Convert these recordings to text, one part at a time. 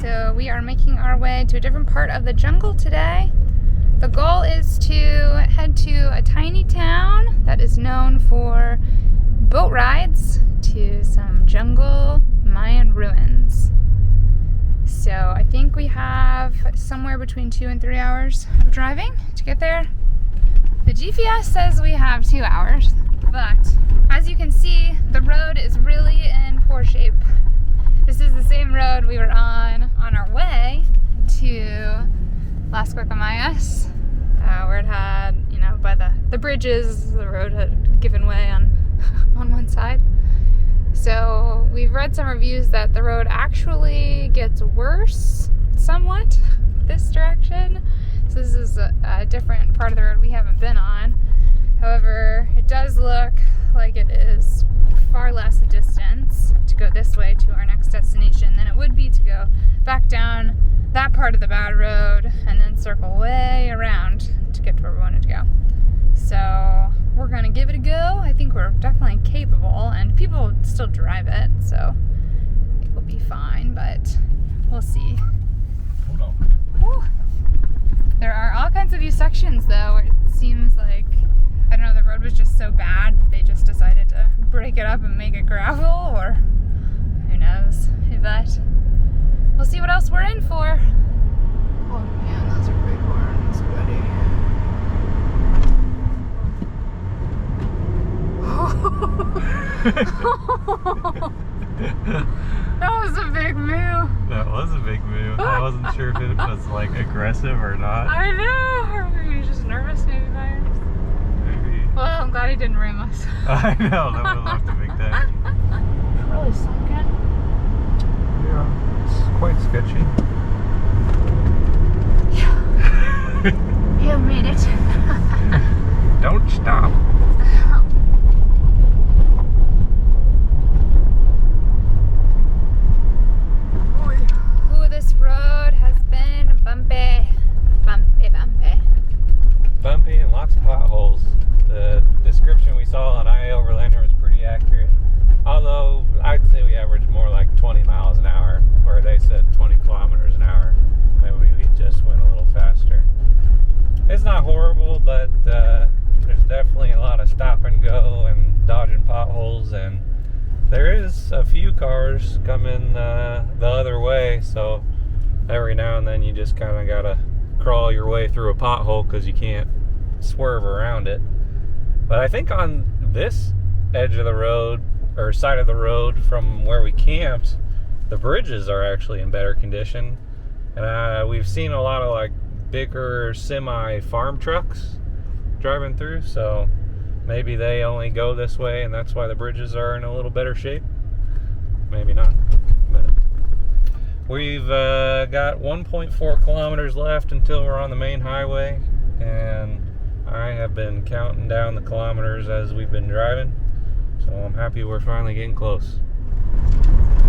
So we are making our way to a different part of the jungle today. The goal is to head to a tiny town that is known for boat rides to some jungle Mayan ruins. So I think we have somewhere between 2 and 3 hours of driving to get there. The GPS says we have 2 hours, but as you can see, the road is really in poor shape. This is the same road we were on our way to Las Guacamayas, where it had, by the bridges, the road had given way on one side. So we've read some reviews that the road actually gets worse somewhat this direction. So this is a different part of the road we haven't been on. However, it does look like it is far less a distance to go this way to our next destination than it would be to go back down that part of the bad road and then circle way around to get to where we wanted to go. So we're gonna give it a go. I think we're definitely capable, and people still drive it, so I think we'll be fine, but we'll see. Hold on. Whew. There are all kinds of these sections though where it seems like, I don't know, the road was just so bad that they just decided to break it up and make it gravel, or who knows. But we'll see what else we're in for. Oh man, those are big horns, buddy. That was a big move. That was a big move. I wasn't sure if it was like aggressive or not. I know. Or were you just nervous maybe by it? Maybe. Well, I'm glad he didn't rim us. I know, that would have left a big dent. It's really sunken. Yeah, it's quite sketchy. Yeah. You made it. Don't stop. Ooh, this road has been bumpy. Bumpy. Bumpy and lots of potholes. The description we saw on Overlander was pretty accurate. Although I'd say we averaged more like 20 miles an hour, where they said 20 kilometers an hour. Maybe we just went a little faster. It's not horrible, but there's definitely a lot of stop and go and dodging potholes, and there is a few cars coming the other way, so every now and then you just kind of gotta crawl your way through a pothole because you can't swerve around it. But I think on this edge of the road, or side of the road from where we camped, the bridges are actually in better condition. And we've seen a lot of like bigger semi farm trucks driving through, so maybe they only go this way and that's why the bridges are in a little better shape. Maybe not. But we've got 1.4 kilometers left until we're on the main highway, and I have been counting down the kilometers as we've been driving, so I'm happy we're finally getting close.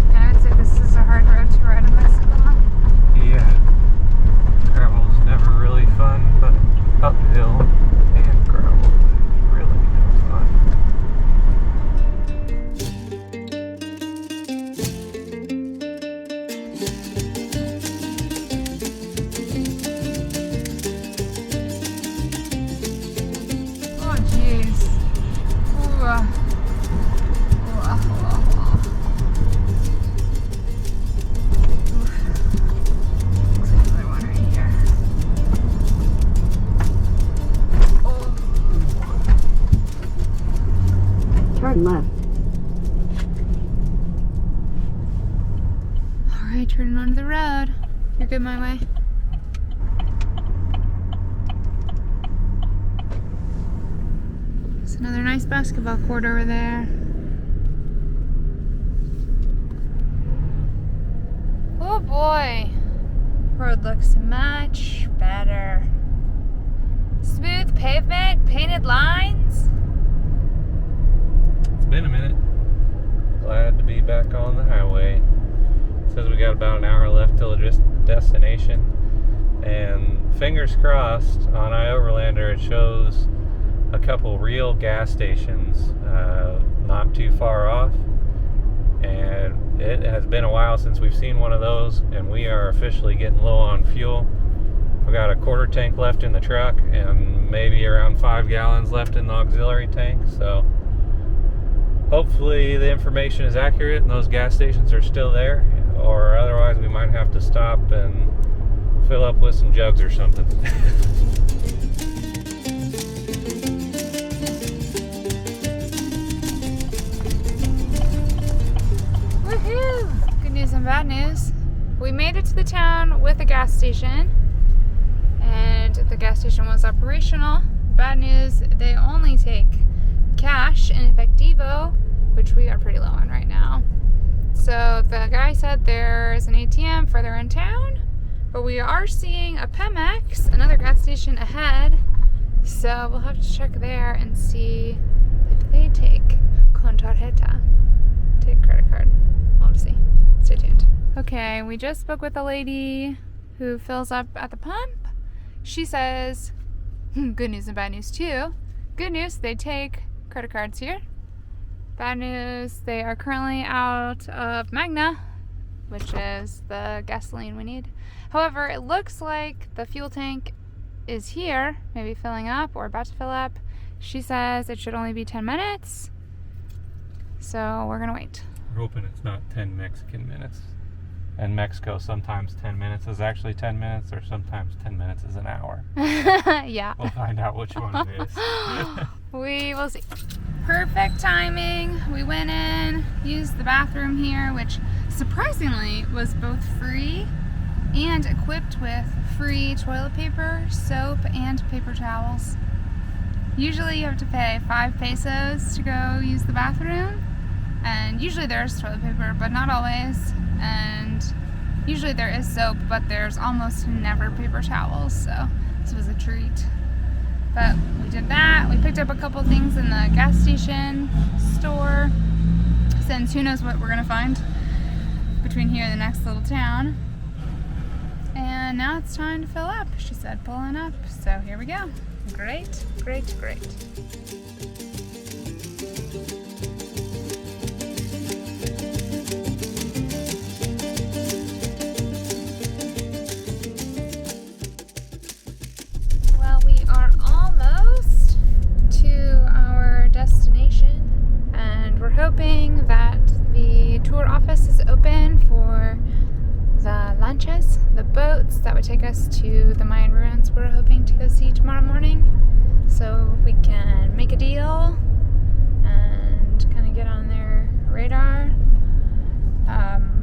And I would say this is a hard road to ride a bicycle on. Yeah, gravel's never really fun, but uphill and gravel is really no fun. Oh jeez. Ooh. Turn left. Alright, turning onto the road. You're good my way. There's another nice basketball court over there. Oh boy. Road looks much better. Smooth pavement, painted lines. It's been a minute. Glad to be back on the highway. Says we got about an hour left till the destination, and fingers crossed on Overlander it shows a couple real gas stations not too far off, and It has been a while since we've seen one of those, and we are officially getting low on fuel. We've got a quarter tank left in the truck and maybe around 5 gallons left in the auxiliary tank, so hopefully the information is accurate and those gas stations are still there, or otherwise we might have to stop and fill up with some jugs or something. Woohoo! Good news and bad news. We made it to the town with a gas station, and the gas station was operational. Bad news, they only take cash in Efectivo, which we are pretty low on right now. So the guy said there's an ATM further in town, but we are seeing a Pemex, another gas station ahead. So we'll have to check there and see if they take con tarjeta, take credit card. We'll see. Stay tuned. Okay, we just spoke with a lady who fills up at the pump. She says, good news and bad news too. Good news, they take credit cards here. Bad news, they are currently out of Magna, which is the gasoline we need. However, it looks like the fuel tank is here, maybe filling up or about to fill up. She says it should only be 10 minutes. So we're gonna wait. We're hoping it's not 10 Mexican minutes. In Mexico, sometimes 10 minutes is actually 10 minutes, or sometimes 10 minutes is an hour. Yeah. We'll find out which one it is. We will see. Perfect timing. We went in, used the bathroom here, which surprisingly was both free and equipped with free toilet paper, soap, and paper towels. Usually you have to pay 5 pesos to go use the bathroom, and usually there's toilet paper, but not always. And usually there is soap, but there's almost never paper towels, so this was a treat. But we did that. We picked up a couple things in the gas station store, since who knows what we're gonna find between here and the next little town. And now it's time to fill up. She said pulling up, so here we go. Great, great, great. Hoping that the tour office is open for the lanchas, the boats that would take us to the Mayan ruins we're hoping to go see tomorrow morning, so we can make a deal and kind of get on their radar.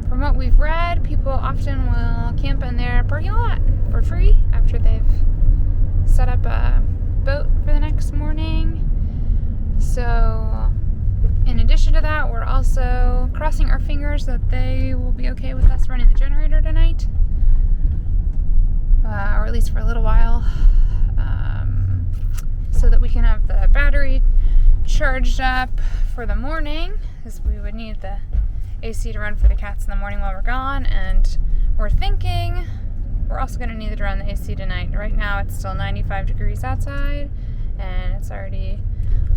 From what we've read, people often will camp in their parking lot for free after they've set up a boat for the next morning. So in addition to that, we're also crossing our fingers that they will be okay with us running the generator tonight, or at least for a little while, so that we can have the battery charged up for the morning, as we would need the AC to run for the cats in the morning while we're gone. And we're thinking we're also going to need to run the AC tonight. Right now it's still 95 degrees outside, and it's already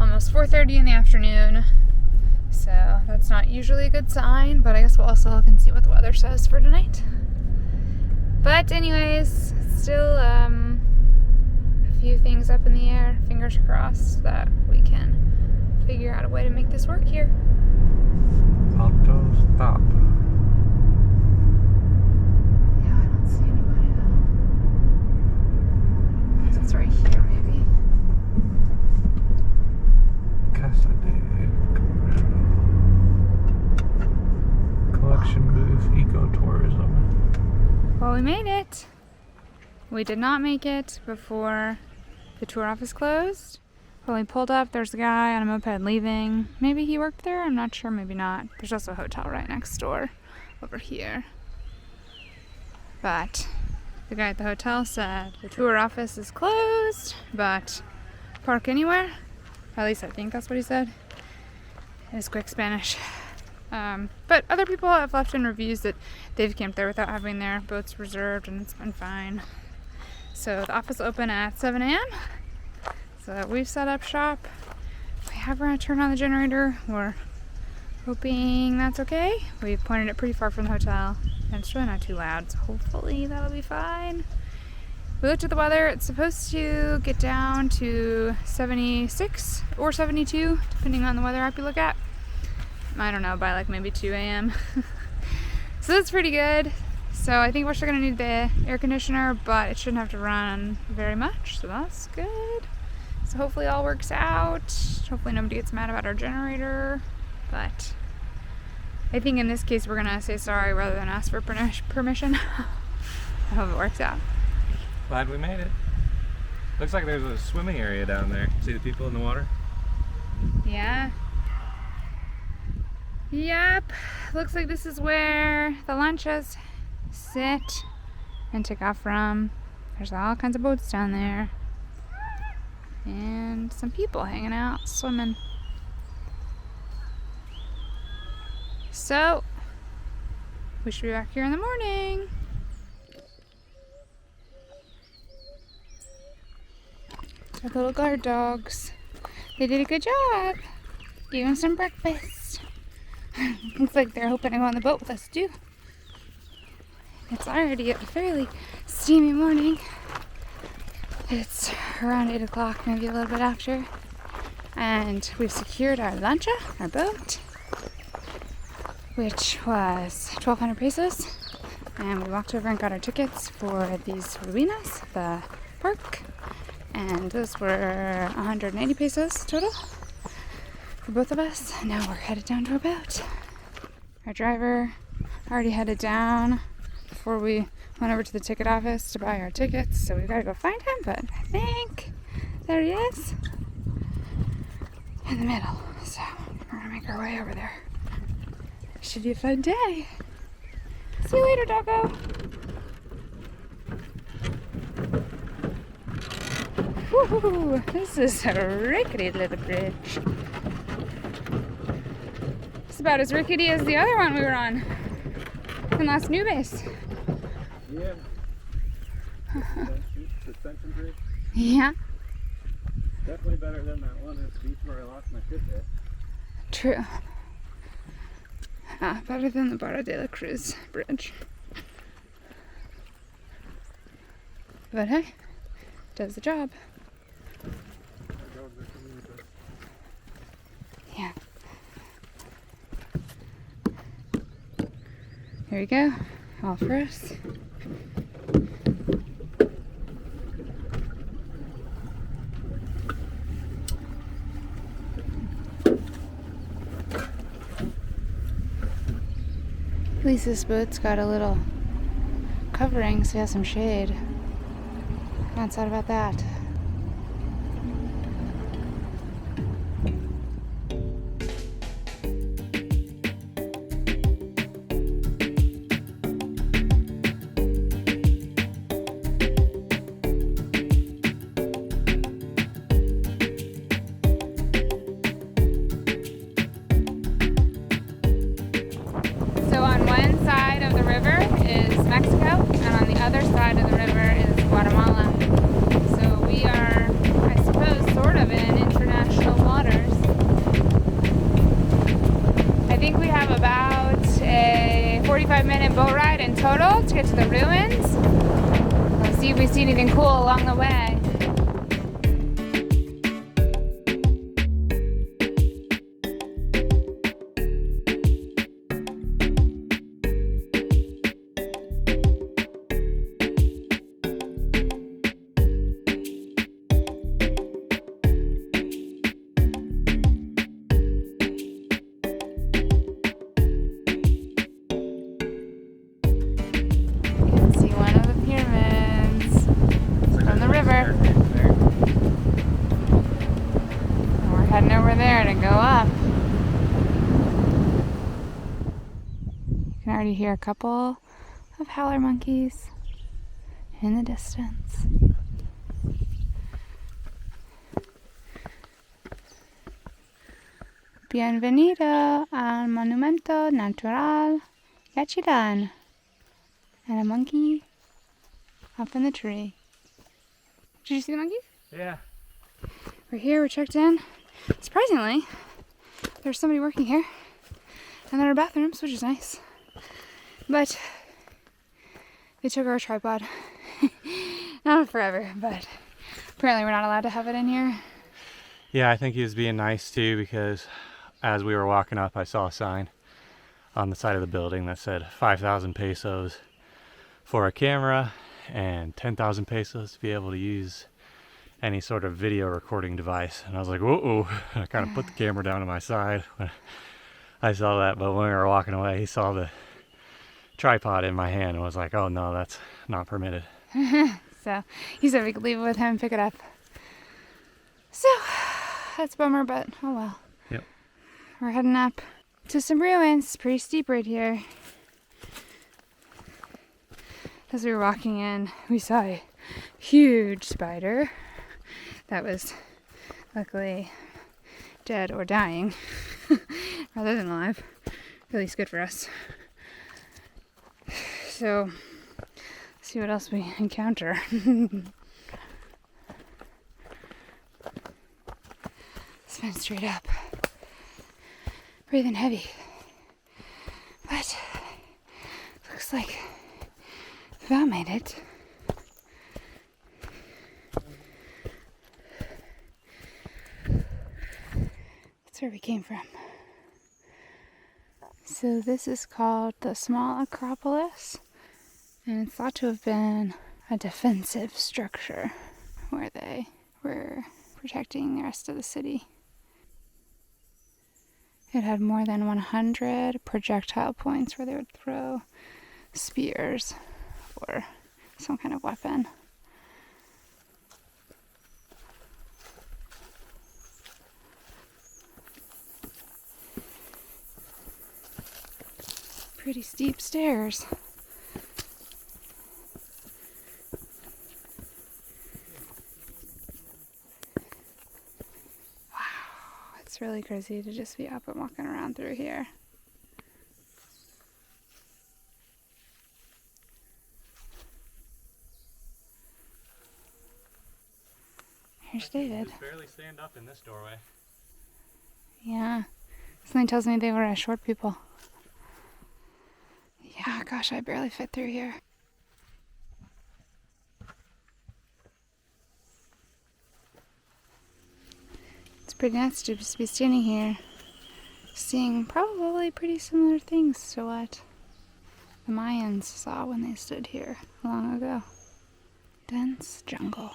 almost 4:30 in the afternoon. So that's not usually a good sign, but I guess we'll also look and see what the weather says for tonight. But anyways, still a few things up in the air. Fingers crossed that we can figure out a way to make this work here. Auto stop. Yeah, I don't see anybody though. I guess it's right here maybe. Casa de Collection booth, ecotourism. Well, we made it. We did not make it before the tour office closed. When we pulled up, there's a guy on a moped leaving. Maybe he worked there, I'm not sure, maybe not. There's also a hotel right next door over here. But the guy at the hotel said the tour office is closed, but park anywhere. At least I think that's what he said. In his quick Spanish. But other people have left in reviews that they've camped there without having their boats reserved, and it's been fine. So the office open at 7 a.m. So we've set up shop. We have to turn on the generator. We're Hoping that's okay. We pointed it pretty far from the hotel, and it's really not too loud, so hopefully that'll be fine. We looked at the weather. It's supposed to get down to 76 or 72, depending on the weather app you look at. I don't know, by like maybe 2 a.m. So that's pretty good. So I think we're still gonna need the air conditioner, but it shouldn't have to run very much, so that's good. So hopefully it all works out. Hopefully nobody gets mad about our generator, but I think in this case we're gonna say sorry rather than ask for permission. I hope it works out. Glad we made it. Looks like there's a swimming area down there. See the people in the water? Yeah. Yep. Looks like this is where the lanchas sit and take off from. There's all kinds of boats down there. And some people hanging out, swimming. So, we should be back here in the morning. Our little guard dogs. They did a good job. Gave them some breakfast. Looks like they're hoping to go on the boat with us too. It's already a fairly steamy morning. It's around 8 o'clock, maybe a little bit after. And we've secured our lancha, our boat, which was 1,200 pesos. And we walked over and got our tickets for these ruinas, the park. And those were 180 pesos total for both of us. Now we're headed down to our boat. Our driver already headed down before we went over to the ticket office to buy our tickets. So we've got to go find him, but I think there he is in the middle. So we're gonna make our way over there. Should be a fun day. See you later, doggo. Woohoo! This is a rickety little bridge. It's about as rickety as the other one we were on in Las Nubes. Yeah. Suspension bridge. Yeah. Definitely better than that one at the beach where I lost my Fitbit. True. Better than the Barra de la Cruz bridge. But hey, does the job. Yeah. Here we go. All for us. At least this boat's got a little covering so it has some shade. Not sad about that. So on one side of the river is Mexico, and on the other side of the river is Guatemala. So we are, I suppose, sort of in international waters. I think we have about a 45-minute boat ride in total to get to the ruins. Let's see if we see anything cool along the way. Heading over there to go up. You can already hear a couple of howler monkeys in the distance. Bienvenido al Monumento Natural Yaxchilán. And a monkey up in the tree. Did you see the monkeys? Yeah. We're here, we're checked in. Surprisingly, there's somebody working here. And there are bathrooms, which is nice. But they took our tripod. Not forever, but apparently we're not allowed to have it in here. Yeah, I think he was being nice too, because as we were walking up, I saw a sign on the side of the building that said 5,000 pesos for a camera and 10,000 pesos to be able to use any sort of video recording device. And I was like, whoa, I kind of put the camera down to my side when I saw that. But when we were walking away, he saw the tripod in my hand and was like, oh no, that's not permitted. So he said we could leave it with him and pick it up. So that's a bummer, but oh well. Yep. We're heading up to some ruins. Pretty steep right here. As we were walking in, we saw a huge spider that was luckily dead or dying rather than alive. At least good for us. So, let's see what else we encounter. Spin straight up. Breathing heavy. But, looks like we've about made it. That's where we came from. So this is called the Small Acropolis, and it's thought to have been a defensive structure where they were protecting the rest of the city. It had more than 100 projectile points where they would throw spears or some kind of weapon. Pretty steep stairs. Wow, it's really crazy to just be up and walking around through here. Here's David. Just barely stand up in this doorway. Yeah, something tells me they were a short people. Yeah, gosh, I barely fit through here. It's pretty nice to just be standing here, seeing probably pretty similar things to what the Mayans saw when they stood here long ago. Dense jungle.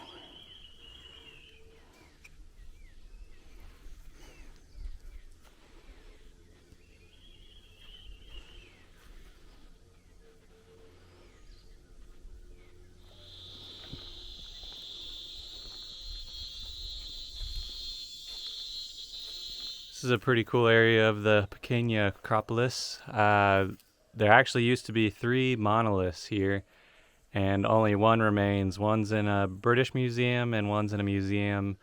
This is a pretty cool area of the Pequeña Acropolis. There actually used to be 3 monoliths here, and only one remains. One's in a British museum and one's in a museum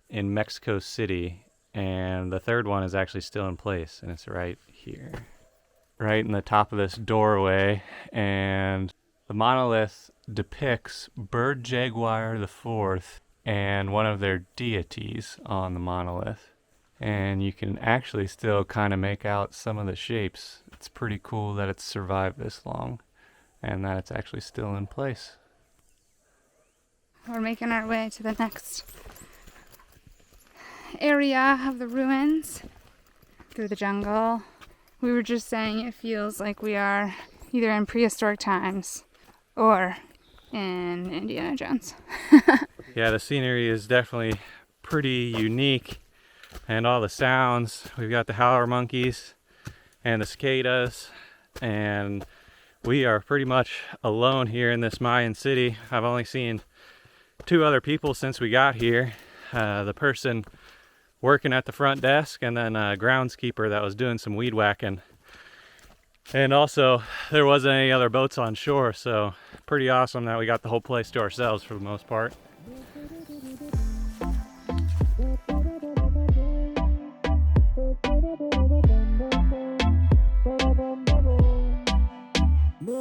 in Mexico City. And the third one is actually still in place, and it's right here, right in the top of this doorway. And the monolith depicts Bird Jaguar IV and one of their deities on the monolith. And you can actually still kind of make out some of the shapes. It's pretty cool that it's survived this long and that it's actually still in place. We're making our way to the next area of the ruins through the jungle. We were just saying it feels like we are either in prehistoric times or in Indiana Jones. Yeah, the scenery is definitely pretty unique. And all the sounds, we've got the howler monkeys and the cicadas, and we are pretty much alone here in this Mayan city. I've only seen 2 other people since we got here. The person working at the front desk, and then a groundskeeper that was doing some weed whacking. And also, there wasn't any other boats on shore, so pretty awesome that we got the whole place to ourselves for the most part.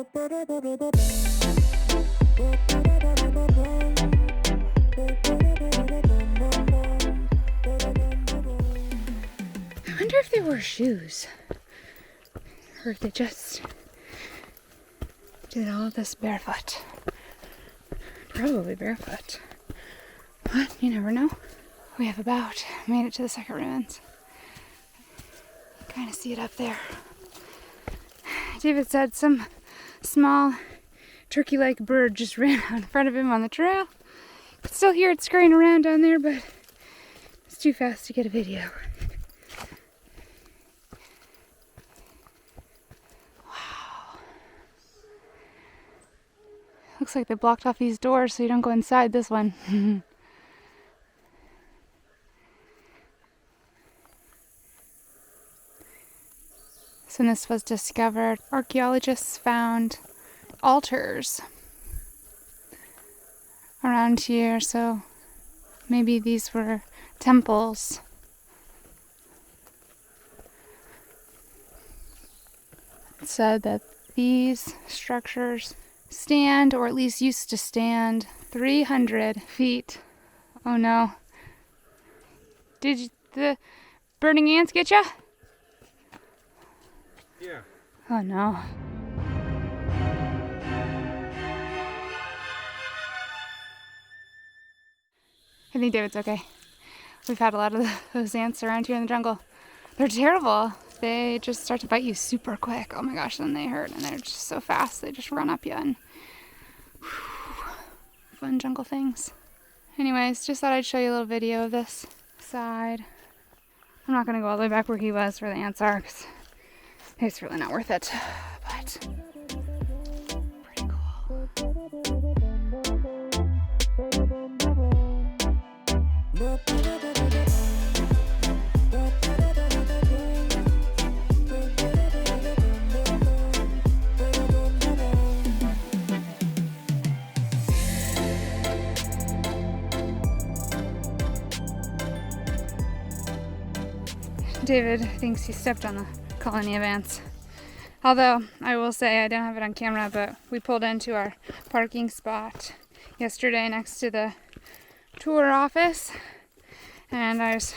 I wonder if they wore shoes. or if they just did all of this barefoot. Probably barefoot. But you never know. We have about made it to the second ruins. Kind of see it up there. David said some small turkey-like bird just ran out in front of him on the trail. Could still hear it scurrying around down there, but it's too fast to get a video. Wow. Looks like they blocked off these doors so you don't go inside this one. So when this was discovered, archaeologists found altars around here, so maybe these were temples. It said that these structures stand, or at least used to stand, 300 feet. Oh no. Did the burning ants get ya? Yeah. Oh no. I think David's okay. We've had a lot of those ants around here in the jungle. They're terrible. They just start to bite you super quick. Oh my gosh, then they hurt, and they're just so fast. They just run up you, and fun jungle things. Anyways, just thought I'd show you a little video of this side. I'm not gonna go all the way back where he was, where the ants are, because it's really not worth it. But pretty cool. David thinks he stepped on a colony of ants. Although, I will say, I don't have it on camera, but we pulled into our parking spot yesterday next to the tour office, and I was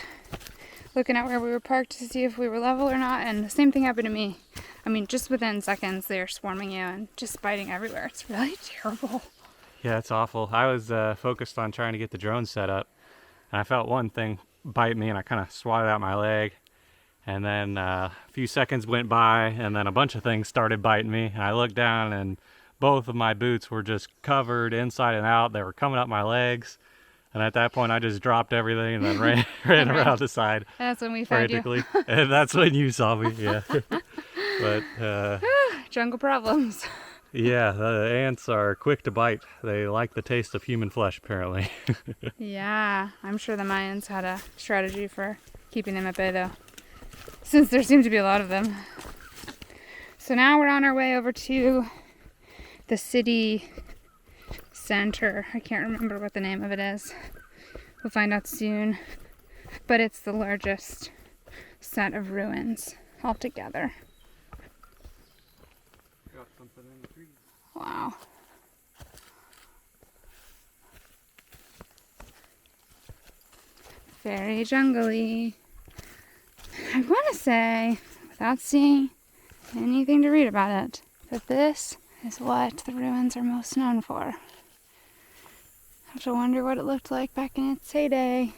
looking at where we were parked to see if we were level or not, and the same thing happened to me. I mean, just within seconds, they're swarming you and just biting everywhere. It's really terrible. Yeah, it's awful. I was focused on trying to get the drone set up, and I felt one thing bite me, and I kind of swatted out my leg. And then a few seconds went by, and then a bunch of things started biting me. And I looked down, and both of my boots were just covered inside and out. They were coming up my legs. And at that point, I just dropped everything and then ran around the side. That's when we found frantically. You. And that's when you saw me, yeah. But jungle problems. Yeah, the ants are quick to bite. They like the taste of human flesh, apparently. Yeah, I'm sure the Mayans had a strategy for keeping them at bay, though, since there seem to be a lot of them. So now we're on our way over to the city center. I can't remember what the name of it is. We'll find out soon. But it's the largest set of ruins altogether. Got something in the trees. Wow. Very jungly. I want to say, without seeing anything to read about it, that this is what the ruins are most known for. I have to wonder what it looked like back in its heyday.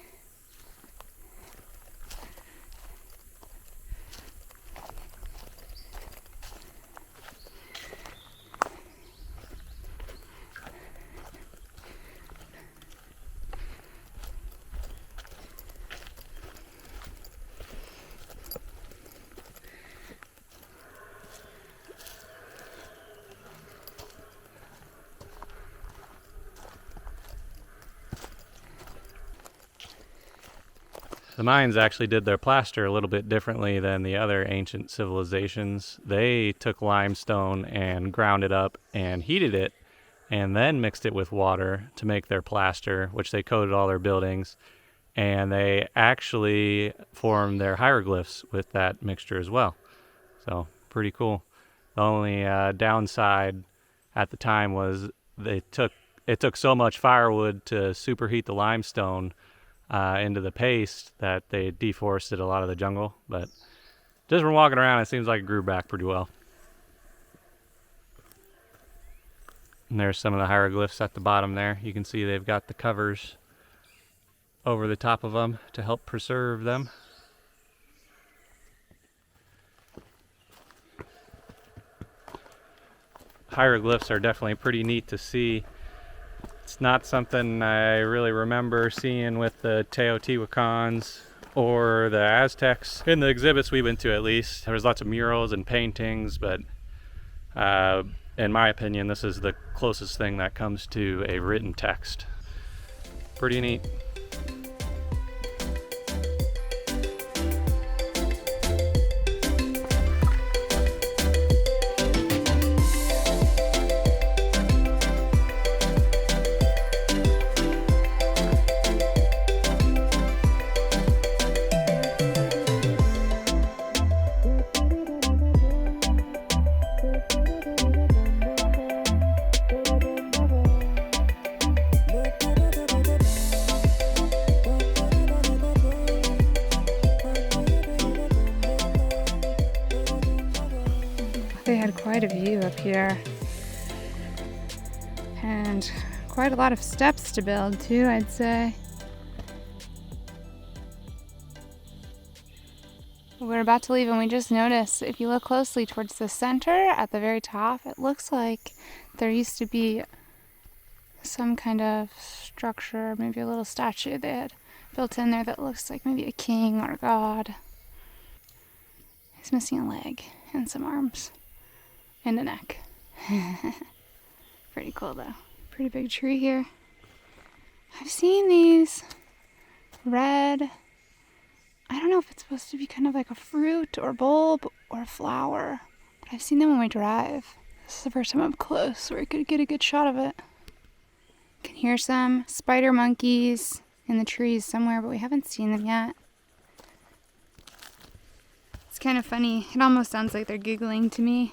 The Mayans actually did their plaster a little bit differently than the other ancient civilizations. They took limestone and ground it up and heated it and then mixed it with water to make their plaster, which they coated all their buildings. And they actually formed their hieroglyphs with that mixture as well. So pretty cool. The only downside at the time was it took so much firewood to superheat the limestone into the paste that they deforested a lot of the jungle, but Just from walking around, it seems like it grew back pretty well. And there's some of the hieroglyphs at the bottom there. You can see they've got the covers over the top of them to help preserve them. Hieroglyphs are definitely pretty neat to see. It's not something I really remember seeing with the Teotihuacans or the Aztecs. In the exhibits we went to, at least, there was lots of murals and paintings, but in my opinion, this is the closest thing that comes to a written text. Pretty neat. They had quite a view up here. And quite a lot of steps to build too, I'd say. We're about to leave and we just noticed, if you look closely towards the center at the very top, it looks like there used to be some kind of structure, maybe a little statue they had built in there that looks like maybe a king or a god. He's missing a leg and some arms and a neck. Pretty cool though. Pretty big tree here. I've seen these red, I don't know if it's supposed to be kind of like a fruit or bulb or a flower, but I've seen them when we drive. This is the first time up close where I could get a good shot of it. You can hear some spider monkeys in the trees somewhere, but we haven't seen them yet. It's kind of funny. It almost sounds like they're giggling to me.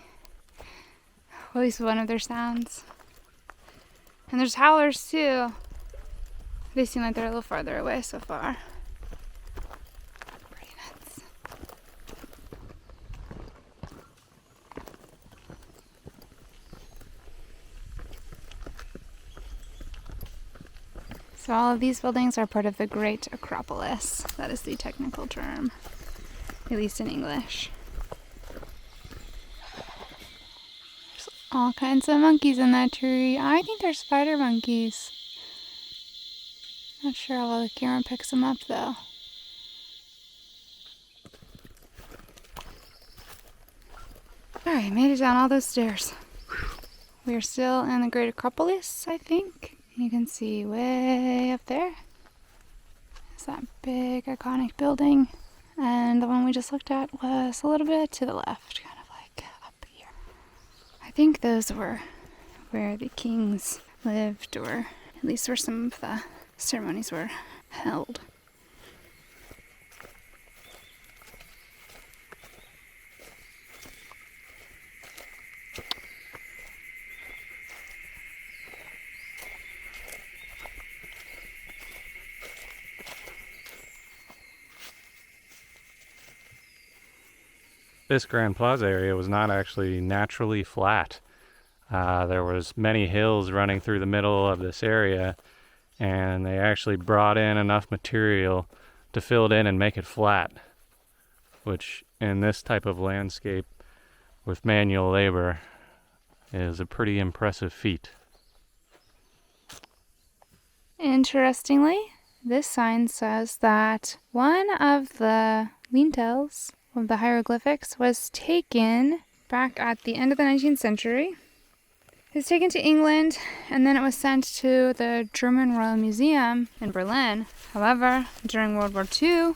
At least one of their sounds. And there's howlers too. They seem like they're a little farther away so far. Pretty nuts. So all of these buildings are part of the Great Acropolis. That is the technical term, at least in English. There's all kinds of monkeys in that tree. I think they're spider monkeys. Not sure how well the camera picks them up though. Alright, made it down all those stairs. We are still in the Great Acropolis, I think. You can see way up there is that big iconic building. And the one we just looked at was a little bit to the left, kind of like up here. I think those were where the kings lived, or at least where some of the ceremonies were held. This Grand Plaza area was not actually naturally flat. There was many hills running through the middle of this area, and they actually brought in enough material to fill it in and make it flat, which in this type of landscape with manual labor is a pretty impressive feat. Interestingly, this sign says that one of the lintels of the hieroglyphics was taken back at the end of the 19th century. It was taken to England, and then it was sent to the German Royal Museum in Berlin. However, during World War II,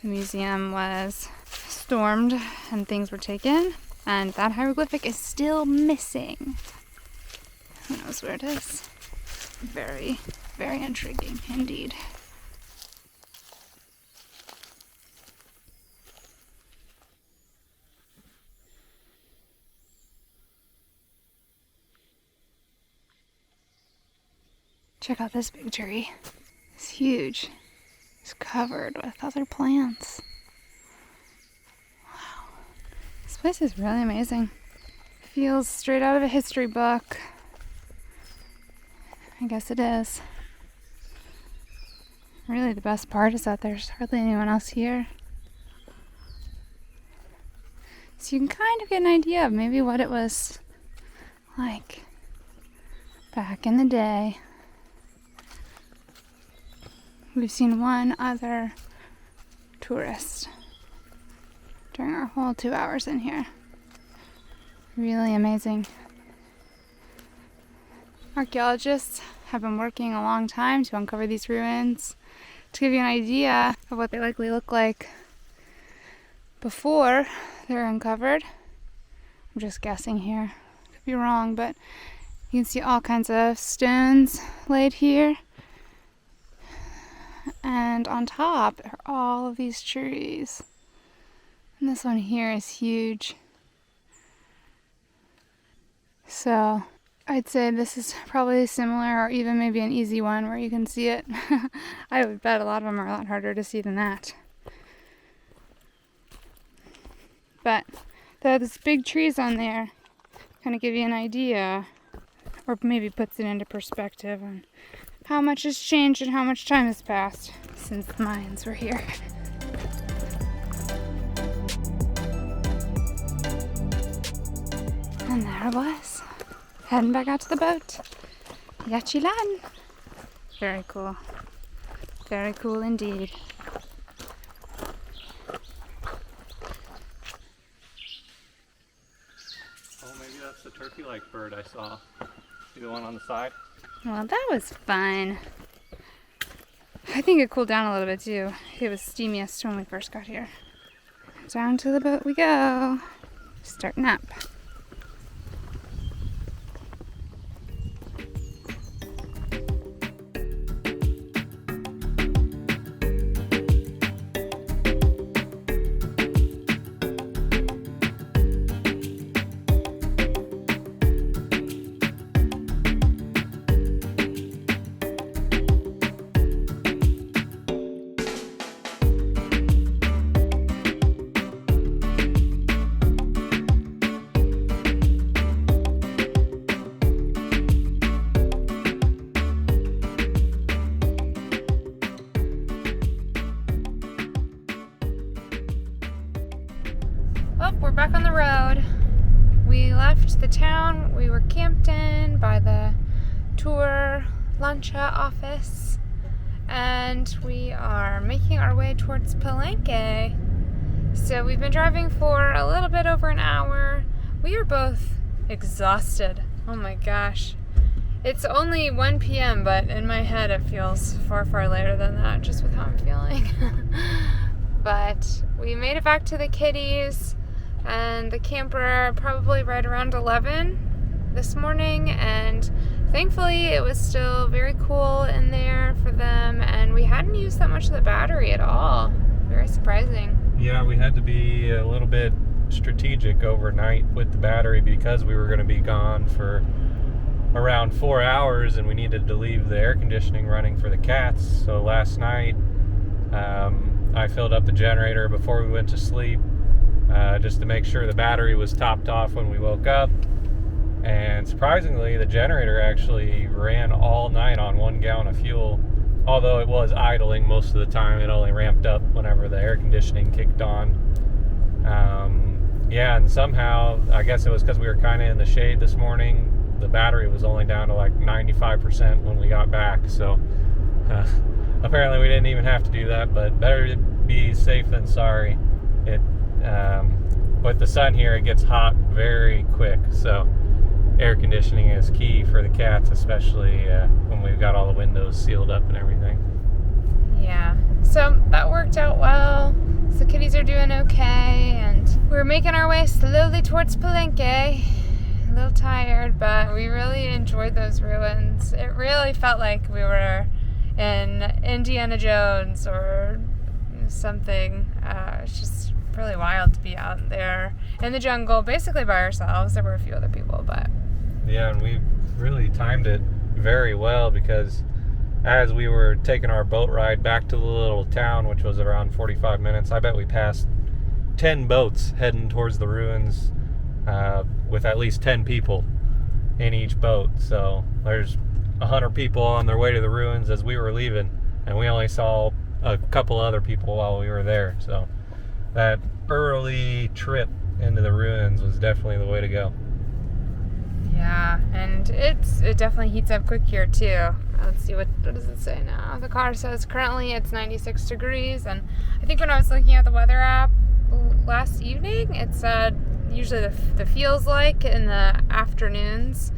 the museum was stormed and things were taken, and that hieroglyphic is still missing. Who knows where it is? Very, very intriguing indeed. Check out this big tree. It's huge. It's covered with other plants. Wow. place is really amazing. Feels straight out of a history book. I guess it is. Really, the best part is that there's hardly anyone else here. So you can kind of get an idea of maybe what it was like back in the day. We've seen one other tourist during our whole 2 hours in here. Really amazing. Archaeologists have been working a long time to uncover these ruins. To give you an idea of what they likely look like before they're uncovered. I'm just guessing here. Could be wrong, but you can see all kinds of stones laid here. And on top are all of these trees. And this one here is huge. So I'd say this is probably similar, or even maybe an easy one where you can see it. I would bet a lot of them are a lot harder to see than that. But those big trees on there kind of give you an idea, or maybe puts it into perspective on how much has changed and how much time has passed since the Mayans were here. And there it was. Heading back out to the boat. Yaxchilán. Very cool. Very cool indeed. Oh, maybe that's the turkey-like bird I saw. See the one on the side? Well, that was fun. I think it cooled down a little bit too. It was steamiest when we first got here. Down to the boat we go. Starting up. Well, we're back on the road. We left the town we were camped in by the tour lancha office, and we are making our way towards Palenque. So we've been driving for a little bit over an hour. We are both exhausted. Oh my gosh. It's only 1 p.m., but in my head it feels far, far later than that, just with how I'm feeling. But we made it back to the kiddies and the camper probably right around 11 this morning, and thankfully it was still very cool in there for them, and we hadn't used that much of the battery at all. Very surprising. Yeah, we had to be a little bit strategic overnight with the battery because we were going to be gone for around 4 hours and we needed to leave the air conditioning running for the cats. So last night I filled up the generator before we went to sleep, just to make sure the battery was topped off when we woke up. And surprisingly, the generator actually ran all night on 1 gallon of fuel. Although it was idling most of the time, it only ramped up whenever the air conditioning kicked on. Yeah, and somehow, I guess it was because we were kind of in the shade this morning, the battery was only down to like 95% when we got back. So apparently we didn't even have to do that, but better to be safe than sorry. With the sun here, it gets hot very quick, so air conditioning is key for the cats, especially when we've got all the windows sealed up and everything. Yeah, so that worked out well. So the kitties are doing okay, and we're making our way slowly towards Palenque. A little tired, but we really enjoyed those ruins. It really felt like we were in Indiana Jones or something. It's just really wild to be out there in the jungle, basically by ourselves. There were a few other people, but yeah, and we really timed it very well because as we were taking our boat ride back to the little town, which was around 45 minutes, I bet we passed 10 boats heading towards the ruins with at least 10 people in each boat. So there's 100 people on their way to the ruins as we were leaving, and we only saw a couple other people while we were there. So that early trip into the ruins was definitely the way to go. Yeah, and it definitely heats up quick here too. Let's see, what does it say now? The car says currently it's 96 degrees, and I think when I was looking at the weather app last evening, it said usually the feels like in the afternoons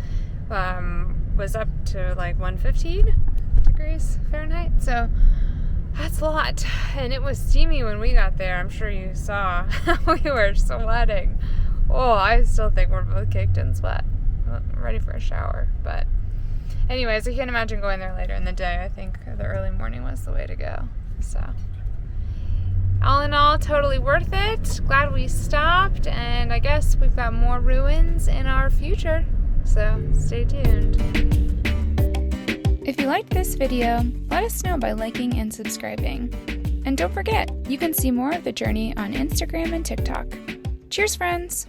was up to like 115 degrees Fahrenheit. So that's a lot. And it was steamy when we got there. I'm sure you saw. We were sweating. Oh, I still think we're both caked in sweat. Ready for a shower. But anyways, I can't imagine going there later in the day. I think the early morning was the way to go. So all in all, totally worth it. Glad we stopped, and I guess we've got more ruins in our future. So stay tuned. If you liked this video, let us know by liking and subscribing. And don't forget, you can see more of the journey on Instagram and TikTok. Cheers, friends!